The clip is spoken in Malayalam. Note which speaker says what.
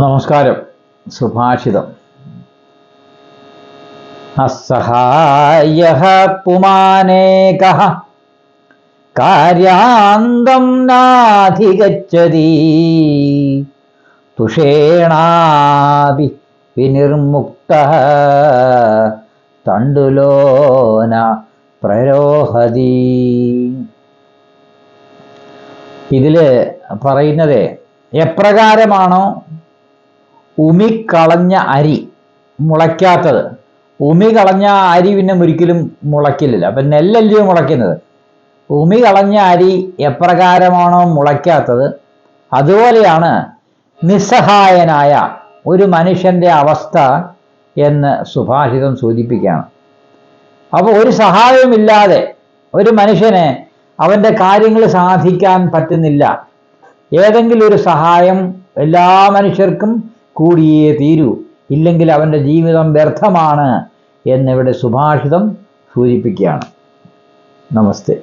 Speaker 1: നമസ്കാരം. സുഭാഷിതം. അസഹായഃ പുമാനേകഃ കാര്യാന്തം നാധിഗച്ഛതി തുഷേണാപി വിനിർമുക്തഃ തണ്ടുലോ ന പ്രരോഹതി. ഇതില് പറയുന്നത് എപ്രകാരമാണോ ഉമിക്കളഞ്ഞ അരി മുളയ്ക്കാത്തത്, ഉമി കളഞ്ഞ അരി പിന്നെ ഒരിക്കലും മുളയ്ക്കില്ല. അപ്പം നെല്ലല്ലയോ മുളയ്ക്കുന്നത്. ഉമി കളഞ്ഞ അരി എപ്രകാരമാണോ മുളയ്ക്കാത്തത്, അതുപോലെയാണ് നിസ്സഹായനായ ഒരു മനുഷ്യൻ്റെ അവസ്ഥ എന്ന് സുഭാഷിതം സൂചിപ്പിക്കുകയാണ്. അപ്പോൾ ഒരു സഹായവുമില്ലാതെ ഒരു മനുഷ്യന് അവൻ്റെ കാര്യങ്ങൾ സാധിക്കാൻ പറ്റുന്നില്ല. ഏതെങ്കിലും ഒരു സഹായം എല്ലാ മനുഷ്യർക്കും കൂടിയേ തീരൂ, ഇല്ലെങ്കിൽ അവൻ്റെ ജീവിതം വ്യർത്ഥമാണ് എന്നിവിടെ സുഭാഷിതം സൂചിപ്പിക്കുകയാണ്. നമസ്തേ.